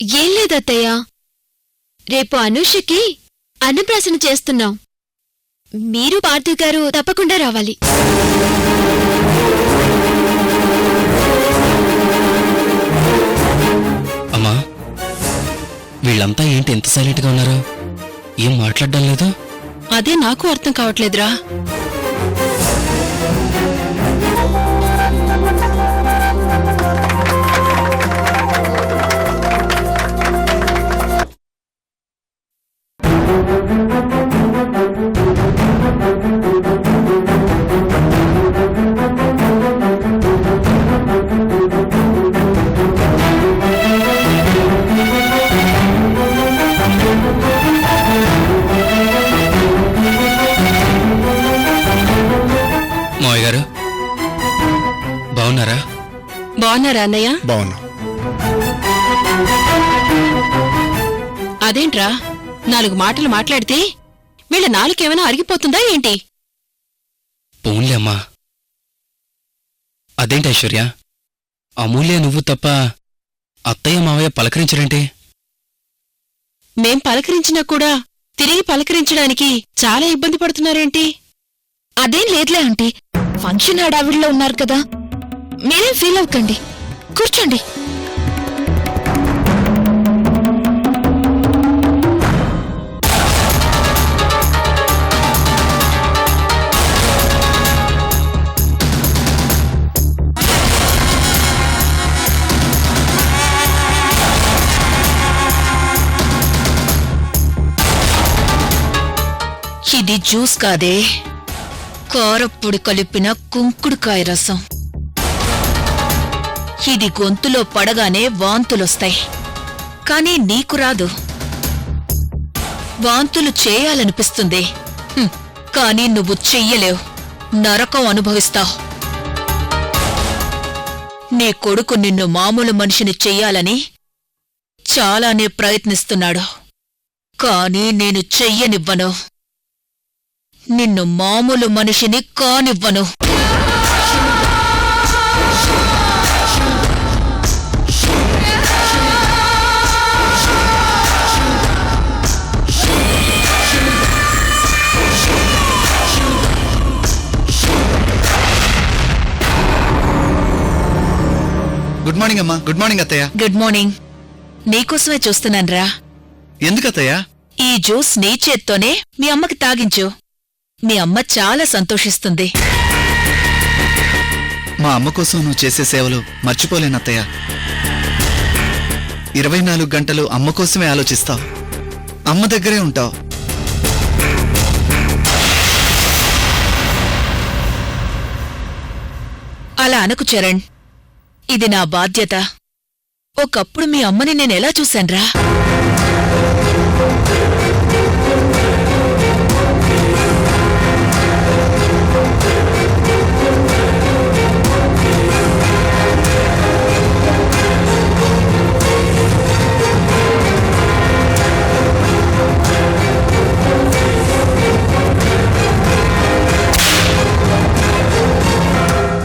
ఏం లేదత్తయ్య, రేపు అనూషకి అన్నప్రాసన చేస్తున్నాం. మీరు పార్థివ్ గారు తప్పకుండా రావాలి. అమ్మా, వీళ్ళంతా ఏంటి ఎంత సైలెంట్గా ఉన్నారు? ఏం మాట్లాడడం లేదు? అదే నాకు అర్థం కావట్లేదురా. మావయ్య గారు బాగున్నారా? బాగున్నారా అన్నయ్య? బాగున్నా. అదేంట్రా, 4 మాటలు మాట్లాడితే వీళ్ళ నాలుకేమైనా అరిగిపోతుందా ఏంటి? పోన్లే అమ్మా. అదేంటి ఐశ్వర్య, అమూల్య నువ్వు తప్ప అత్తయ్య మావయ్య పలకరించరేంటి? మేం పలకరించినా కూడా తిరిగి పలకరించడానికి చాలా ఇబ్బంది పడుతున్నారేంటి? అదేం లేదులే ఆంటీ, ఫంక్షన్ హడావిడిలో ఉన్నారు కదా, మీరేం ఫీల్ అవ్వకండి. కూర్చోండి. ఇది జ్యూస్ కాదే, కారప్పొడి కలిపిన కుంకుడుకాయ రసం. ఇది గొంతులో పడగానే వాంతులొస్తాయి, కానీ నీకు రాదు. వాంతులు చేయాలనిపిస్తుంది, కానీ నువ్వు చెయ్యలేవు. నరకం అనుభవిస్తావు. నీ కొడుకు నిన్ను మామూలు మనిషిని చెయ్యాలని చాలానే ప్రయత్నిస్తున్నాడు, కానీ నేను చెయ్యనివ్వను. నిన్ను మామూలు మనిషిని కానివ్వను. గుడ్ మార్నింగ్ అమ్మా. గుడ్ మార్నింగ్ అత్తయ్య. Good morning. నీకోసమే చూస్తున్నాన్రా. ఎందుకు అత్తయ్య? ఈ జ్యూస్ నీ చేత్తోనే మీ అమ్మకి తాగించు. మీ అమ్మ చాలా సంతోషిస్తుంది. మా అమ్మ కోసం నువ్వు చేసే సేవలు మర్చిపోలేను అత్తయ్య. 24 గంటలు అమ్మ కోసమే ఆలోచిస్తావు, అమ్మ దగ్గరే ఉంటావు. అలా అనకు చరణ్, ఇది నా బాధ్యత. ఒకప్పుడు మీ అమ్మని నేనెలా చూశాన్రా?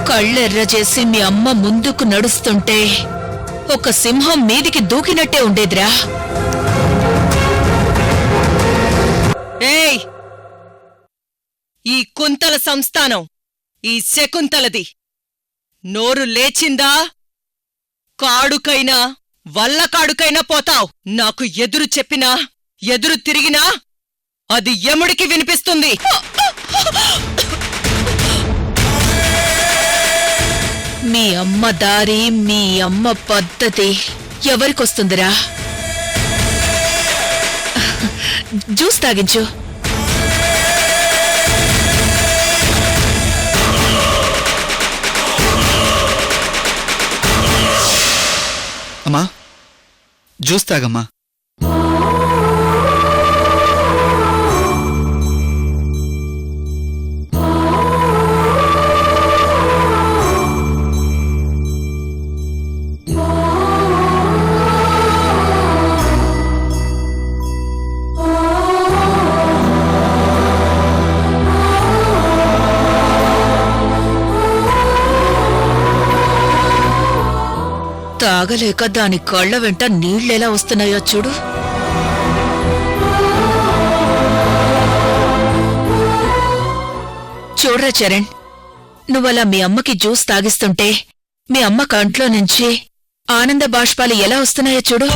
కళ్ళెర్ర చేసి మీ అమ్మ ముందుకు నడుస్తుంటే ఒక సింహం మీదికి దూకినట్టే ఉండేదిరా. ఏయ్, ఈ కుంతల సంస్థానం ఈ శకుంతలది. నోరు లేచిందా కాడుకైనా వల్లకాడుకైనా పోతావ్. నాకు ఎదురు చెప్పినా ఎదురు తిరిగినా అది యముడికి వినిపిస్తుంది. మీ అమ్మ దారి, మీ అమ్మ పద్ధతి ఎవరికొస్తుందిరా? జ్యూస్ తాగించు. అమ్మా, జ్యూస్ తాగమ్మా. తాగలేక దాని కళ్ళ వెంట నీళ్ళెలా వస్తున్నాయో చూడు. చూడ్రా చరణ్, నువ్వలా మీ అమ్మకి జ్యూస్ తాగిస్తుంటే మీ అమ్మ కంట్లో నుంచి ఆనంద బాష్పాలు ఎలా వస్తున్నాయో చూడు.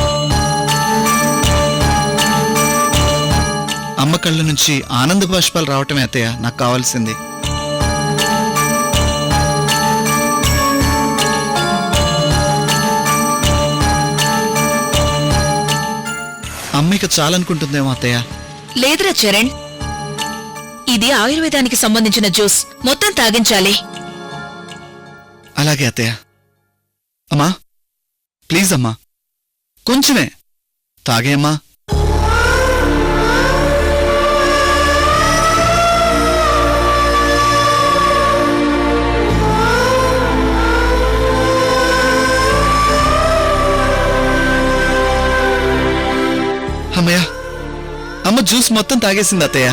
అమ్మ కళ్ళ నుంచి ఆనంద బాష్పాలు రావటమే అత్తయ్య నాకు కావాల్సింది. అమ్మ ఇక చాలనుకుంటుందేమో అత్తయ్య. లేదురా చరణ్, ఇది ఆయుర్వేదానికి సంబంధించిన జ్యూస్, మొత్తం తాగించాలి. అలాగే అత్తయ్య. అమ్మా ప్లీజ్ అమ్మా, కొంచెమే తాగేమ్మా. అమ్మయ్య, అమ్మ జ్యూస్ మొత్తం తాగేసింది అత్తయ్య.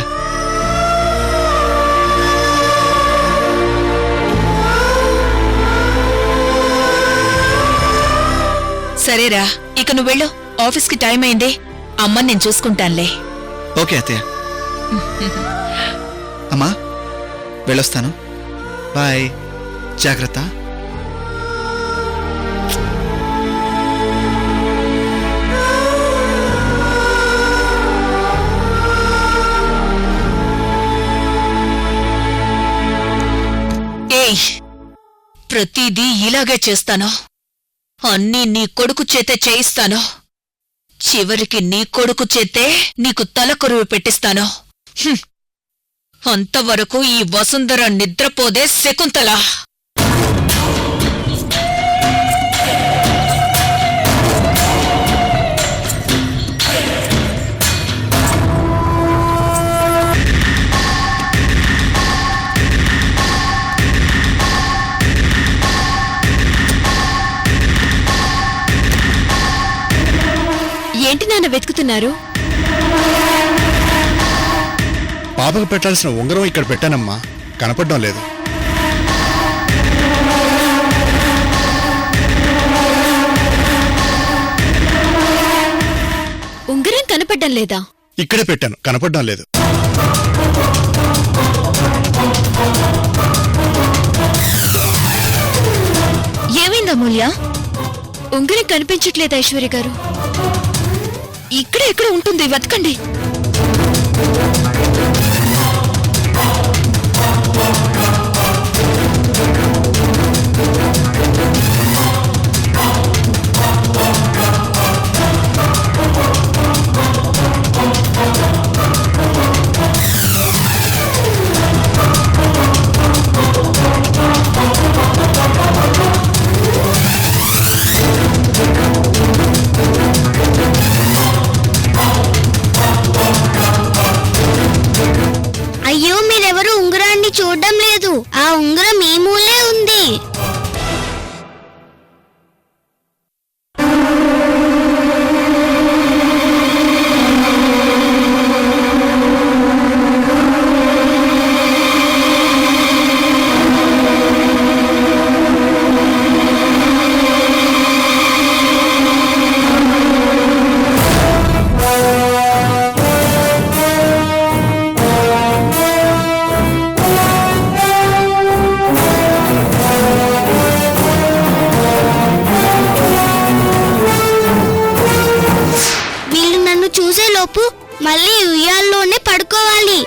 సరేరా, ఇక నువ్వు వెళ్ళు, ఆఫీస్కి టైం అయింది. అమ్మని నేను చూసుకుంటానులే. ఓకే అత్తయ్య. అమ్మా వెళ్ళొస్తాను, బాయ్, జాగ్రత్త. ఏయ్, ప్రతిదీ ఇలాగే చేస్తాను. అన్నీ నీ కొడుకు చేతే చేయిస్తాను. చివరికి నీ కొడుకు చేతే నీకు తలకొరువు పెట్టిస్తాను. హ్మ్. అంతవరకు ఈ వసుంధర నిద్రపోదే శకుంతల. ఏంటి నాన్న వెతుకుతున్నారు? పాపకు పెట్టాల్సిన ఉంగరం ఇక్కడ పెట్టానమ్మా, కనపడడం లేదు. ఉంగరం కనపడ్డం లేదా? ఇక్కడే పెట్టాను, కనపడడం లేదు. ఏమైంది అమూల్య? ఉంగరం కనిపించట్లేదు ఐశ్వర్య గారు. ఇక్కడే ఎక్కడ ఉంటుంది, వెతకండి. అయ్యో, మీరెవరు ఉంగరాన్ని చూడడం లేదు. ఆ ఉంగరం ఈ మూలే ఉంది. చూసేలోపు మళ్ళీ ఉయ్యాల్లోనే పడుకోవాలి.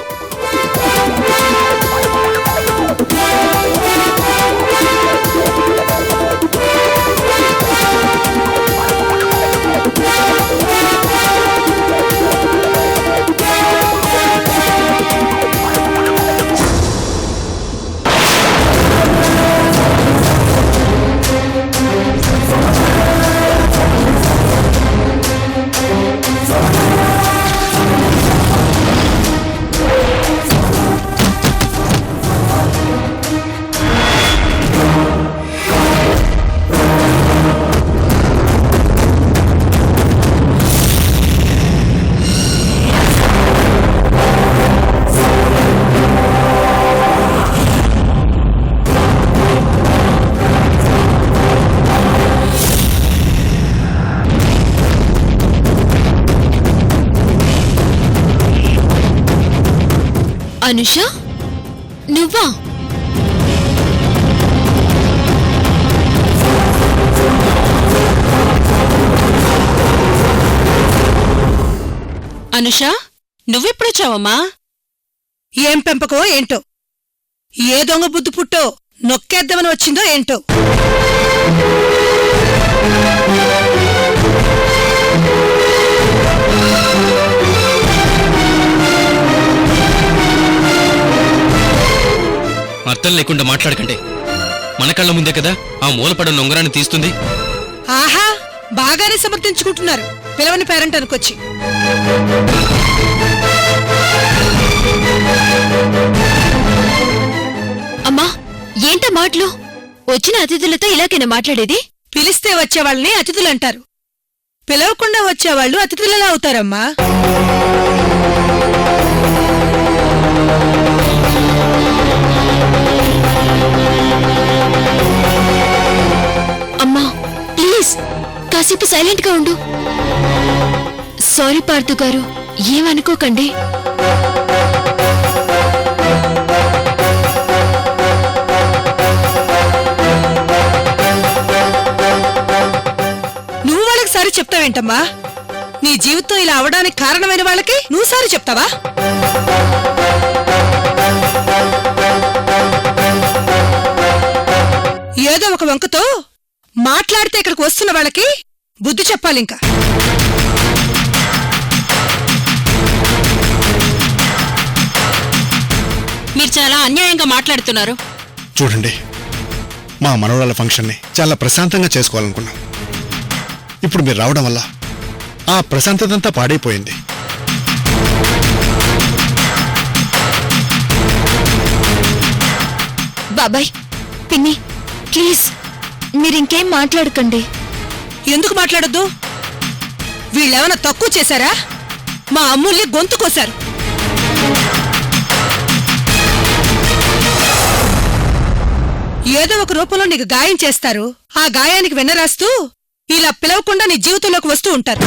అనుష నువ్వా? అనుష నువ్వెప్పుడొచ్చావమ్మా? ఏం పెంపకో ఏంటో, ఏ దొంగ బుద్ధి పుట్టో నొక్కేద్దామని వచ్చిందో ఏంటో. అర్థం లేకుండా మాట్లాడకండి. మన కళ్ళ ముందే కదా ఆ మూలపడిన ఉంగరాన్ని తీస్తుంది. ఆహా, బాగానే సమర్థించుకుంటున్నారు పిలవని పేరెంట్ అనుకొచ్చి. అమ్మా ఏంట మాటలు? వచ్చిన అతిథులతో ఇలాగైనా మాట్లాడేది? పిలిస్తే వచ్చేవాళ్ళని అతిథులంటారు, పిలవకుండా వచ్చేవాళ్ళు అతిథులలా అవుతారమ్మా. అమ్మా ప్లీజ్ కాసేపు సైలెంట్ గా ఉండు. సారీ పార్థు గారు, ఏమనుకోకండి. నువ్వు వాళ్ళకి సారి చెప్తావేంటమ్మా? నీ జీవితం ఇలా అవడానికి కారణమైన వాళ్ళకి నువ్వు సారి చెప్తావా? ఏదో ఒక వంకతో మాట్లాడితే ఇక్కడికి వస్తున్న వాళ్ళకి బుద్ధి చెప్పాలింకా. మీరు చాలా అన్యాయంగా మాట్లాడుతున్నారు. చూడండి, మా మనవరాల ఫంక్షన్ని చాలా ప్రశాంతంగా చేసుకోవాలనుకున్నాం. ఇప్పుడు మీరు రావడం వల్ల ఆ ప్రశాంతతంతా పాడైపోయింది. బాబాయ్, పిన్ని ప్లీజ్ మీరింకేం మాట్లాడకండి. ఎందుకు మాట్లాడొద్దు? వీళ్ళేమన్నా తక్కువ చేశారా? మా అమ్ముల్ని గొంతు కోశారు. ఏదో ఒక రూపంలో నీకు గాయం చేస్తారు, ఆ గాయానికి వెన్నరాస్తూ ఇలా పిలవకుండా నీ జీవితంలోకి వస్తూ ఉంటారు.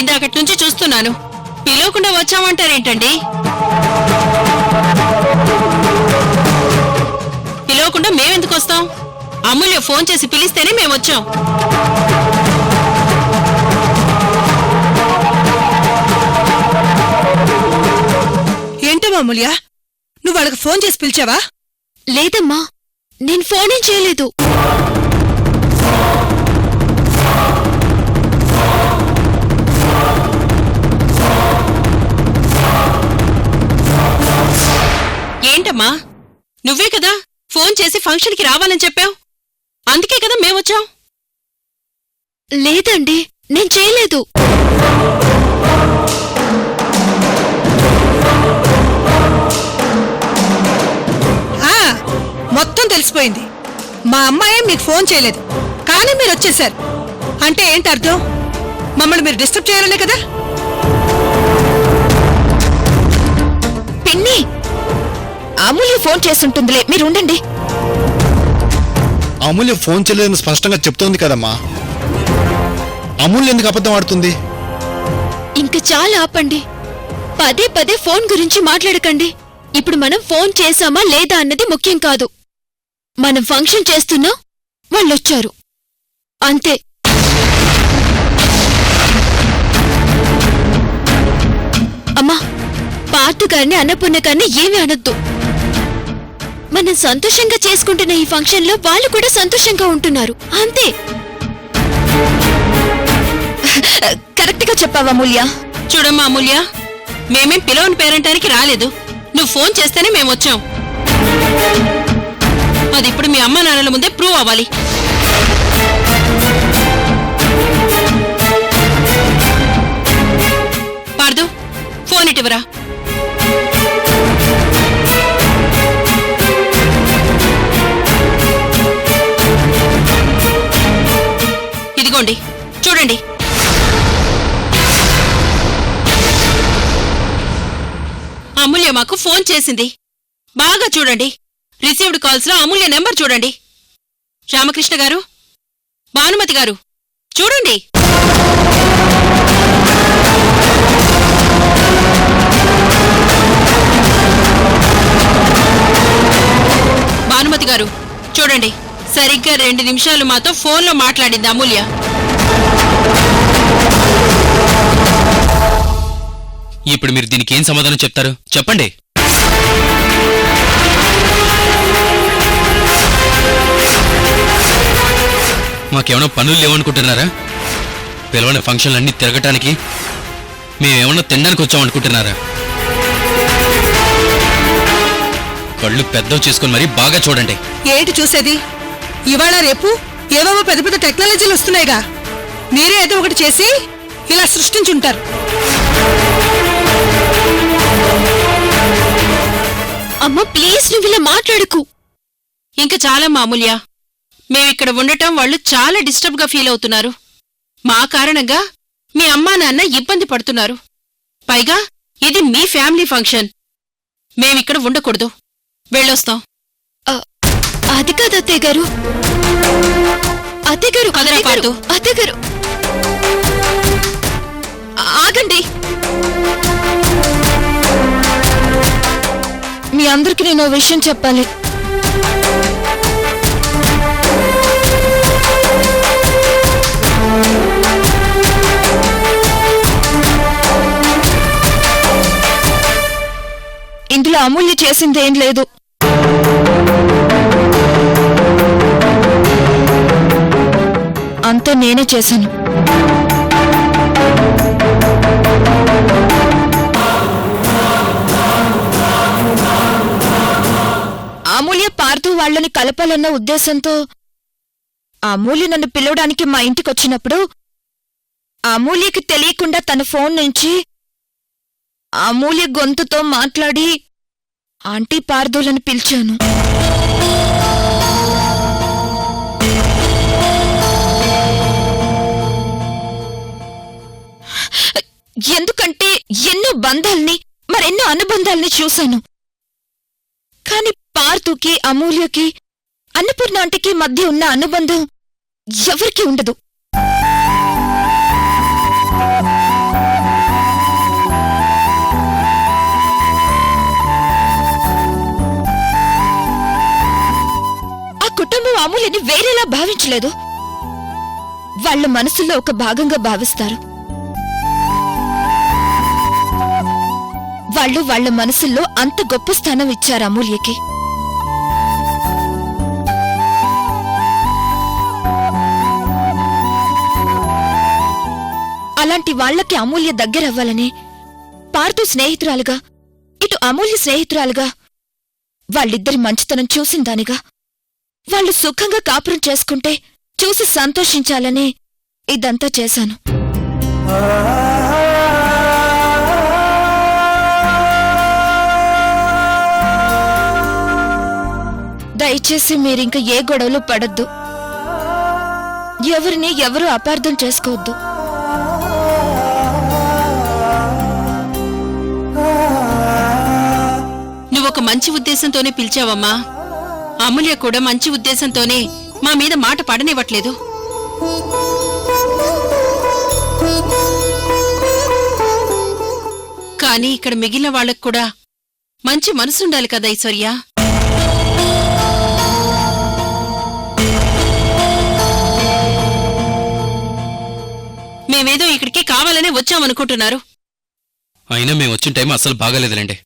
ఇందాకటి నుంచి చూస్తున్నాను, పిలవకుండా వచ్చామంటారేంటండి? పిలవకుండా మేమెందుకు వస్తాం? అమూల్య ఫోన్ చేసి పిలిస్తేనే మేమొచ్చాం. ఏంటో అమూల్య, నువ్వు వాళ్ళకి ఫోన్ చేసి పిలిచావా? లేదమ్మా, నేను ఫోనేం చేయలేదు. ఏంటమ్మా, నువ్వే కదా ఫోన్ చేసి ఫంక్షన్కి రావాలని చెప్పావు, అందుకే కదా మేమొచ్చాం. లేదండి, నేను చేయలేదు. మొత్తం తెలిసిపోయింది. మా అమ్మాయి మీకు ఫోన్ చేయలేదు, కానీ మీరు వచ్చేశారు అంటే ఏంటి అర్థం? మమ్మల్ని మీరు డిస్టర్బ్ చేయాలనే కదా? పిన్ని, అమూల్య ఫోన్ చేస్తుంటుందిలే, మీరు ఉండండి. అమూల్య ఫోన్ చేయలేదని స్పష్టంగా చెప్తోంది కదమ్మా. అమూల్య ఎందుకు అబద్ధం ఆడుతుంది? ఇంక చాలా ఆపండి. పదే పదే ఫోన్ గురించి మాట్లాడకండి. ఇప్పుడు మనం ఫోన్ చేశామా లేదా అన్నది ముఖ్యం కాదు. మనం ఫంక్షన్ చేస్తున్నా వాళ్ళొచ్చారు, అంతే. అమ్మా, పార్థు గారిని అన్నపూర్ణ గారిని ఏమీ అనొద్దు. మనం సంతోషంగా చేసుకుంటున్న ఈ ఫంక్షన్ లో వాళ్ళు కూడా సంతోషంగా ఉంటున్నారు, అంతే. కరెక్ట్ గా చెప్పావా అమూల్య? చూడమ్మా అమూల్య, మేమేం పిలవని పేరంటానికి రాలేదు, నువ్వు ఫోన్ చేస్తేనే మేమొచ్చాం. అది ఇప్పుడు మీ అమ్మా నాన్నల ముందే ప్రూవ్ అవ్వాలి. పార్దు, ఫోన్ ఇటివరా. ఇదిగోండి, చూడండి. అమూల్య మాకు ఫోన్ చేసింది, బాగా చూడండి. రిసీవ్డ్ కాల్స్ లో అమూల్య నెంబర్ చూడండి. రామకృష్ణ గారు, భానుమతి గారు, చూడండి. సుమతి గారు చూడండి, సరిగ్గా 2 నిమిషాలు మాతో ఫోన్లో మాట్లాడింది అమూల్య. ఇప్పుడు మీరు దీనికి ఏం సమాధానం చెప్తారు చెప్పండి. మాకేమైనా పనులు లేవనుకుంటున్నారా? పిలవని ఫంక్షన్లన్నీ తిరగటానికి మేమేమన్నా తినడానికి వచ్చామనుకుంటున్నారా? కళ్ళు పెద్దవి చేసుకుని మరీ బాగా చూడండి. ఏంటి చూసేది? ఇవాళ రేపు ఏవేవో పెద్ద పెద్ద టెక్నాలజీలు వస్తున్నాయిగా, మీరే ఏదో ఒకటి చేసి ఇలా సృష్టించుంటారు. అమ్మ ప్లీజ్ నువ్వు ఇలా మాట్లాడుకు. ఇంకా చాలా అమూల్య, మేమిక్కడ ఉండటం వాళ్ళు చాలా డిస్టర్బ్ గా ఫీల్ అవుతున్నారు. మా కారణంగా మీ అమ్మా నాన్న ఇబ్బంది పడుతున్నారు. పైగా ఇది మీ ఫ్యామిలీ ఫంక్షన్. మేమిక్కడ ఉండకూడదు. వెళ్ళొస్తాం. అది కాదు అత్తయ్య గారు. అత్తయ్య గారు కదరా పార్దు. అత్తయ్య గారు ఆగండి. మీ అందరికి నేను ఓ విషయం చెప్పాలి. ఇందులో అమూల్య చేసిందేం లేదు. అంతా నేనే చేశాను. అమూల్య పార్థు వాళ్ళని కలపాలన్న ఉద్దేశంతో అమూల్య నన్ను పిలవడానికి మా ఇంటికొచ్చినప్పుడు అమూల్యకి తెలియకుండా తన ఫోన్ నుంచి అమూల్య గొంతుతో మాట్లాడి ఆంటీ పార్థులను పిలిచాను. ఎందుకంటే ఎన్నో బంధాల్ని మరెన్నో అనుబంధాల్ని చూశాను. కాని పార్థుకి అమూల్యకి అన్నపూర్ణ ఆంటీకి మధ్య ఉన్న అనుబంధం ఎవరికీ ఉండదు. ఆ కుటుంబం అమూల్యని వేరేలా భావించలేదు. వాళ్ళ మనసులో ఒక భాగంగా భావిస్తారు. వాళ్ళు వాళ్ళ మనసుల్లో అంత గొప్ప స్థానం ఇచ్చారు అమూల్యకి. అలాంటి వాళ్లకి అమూల్య దగ్గరవ్వాలని పార్థు స్నేహితురాలుగా, ఇటు అమూల్య స్నేహితురాలుగా, వాళ్ళిద్దరి మంచితనం చూసిందానిగా, వాళ్ళు సుఖంగా కాపురం చేసుకుంటే చూసి సంతోషించాలని ఇదంతా చేశాను. దయచేసి మీరింక ఏ గొడవలు పడద్దు. ఎవరిని ఎవరూ అపార్థం చేసుకోవద్దు. నువ్వొక మంచి ఉద్దేశంతోనే పిలిచావమ్మా. అమూల్య కూడా మంచి ఉద్దేశంతోనే మా మీద మాట పడనివ్వట్లేదు. కానీ ఇక్కడ మిగిలిన వాళ్లకు కూడా మంచి మనసుండాలి కదా ఐశ్వర్య. మేమేదో ఇక్కడికి కావాలనే వచ్చామనుకుంటున్నారు. అయినా మేము వచ్చిన టైం అసలు బాగాలేదులేండి.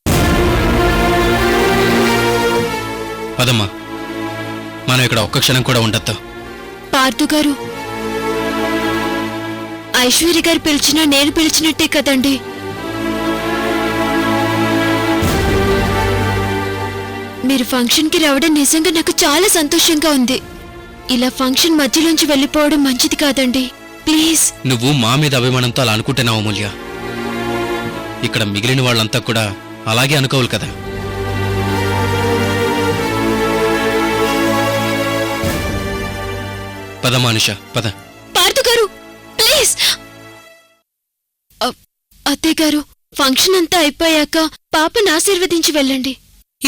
పదమ్మా, మనం ఇక్కడ ఒక్క క్షణం కూడా ఉండొద్దు. పార్థు గారు, ఐశ్వర్య గారు పిలిచినా నేను పిలిచినట్టే కదండి. మీరు ఫంక్షన్కి రావడం నిజంగా నాకు చాలా సంతోషంగా ఉంది. ఇలా ఫంక్షన్ మధ్యలోంచి వెళ్ళిపోవడం మంచిది కాదండి. ప్లీజ్. నువ్వు మా మీద అభిమానంతో అలా అనుకుంటున్నావు అమూల్య. ఇక్కడ మిగిలిన వాళ్ళంతా కూడా అలాగే అనుకోవాలి కదా. పద మానుష, పద. పార్థు గారు ప్లీజ్. అత్తయ్య గారు, ఫంక్షన్ అంతా అయిపోయాక పాపను ఆశీర్వదించి వెళ్ళండి.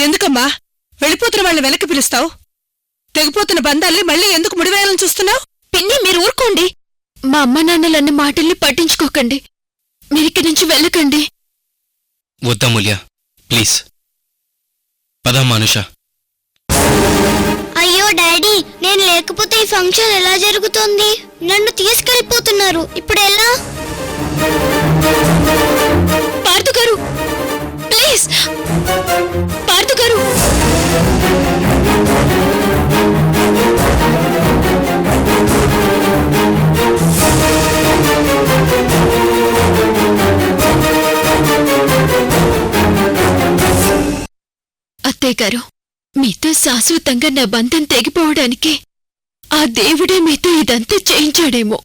ఎందుకమ్మా వెళ్ళిపోతున్న వాళ్ళని వెనక్కి పిలుస్తావు? తెగిపోతున్న బంధాల్ని మళ్ళీ ఎందుకు ముడివేయాలని చూస్తున్నావు? పిన్ని మీరు ఊరుకోండి. మా అమ్మ నాన్నలన్న మాటల్ని పట్టించుకోకండి. మీరిక్కడి నుంచి వెళ్ళకండి. వద్దమూల్య, ప్లీజ్. పద మానుష. అయ్యో డాడీ, నేను లేకపోతే ఈ ఫంక్షన్ ఎలా జరుగుతుంది? నన్ను తీసుకెళ్ళిపోతున్నారు. ఇప్పుడు ఎలా? పార్థు గారు, ప్లీజ్ పార్థు గారు. అత్తయ్య గారు, మీతో శాశ్వతంగా నా బంధం తెగిపోవడానికి ఆ దేవుడే మీతో ఇదంతా చేయించాడేమో.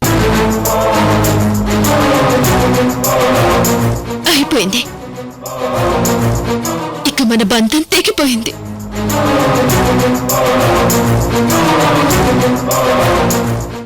అయిపోయింది, ఇక మన బంధం తెగిపోయింది.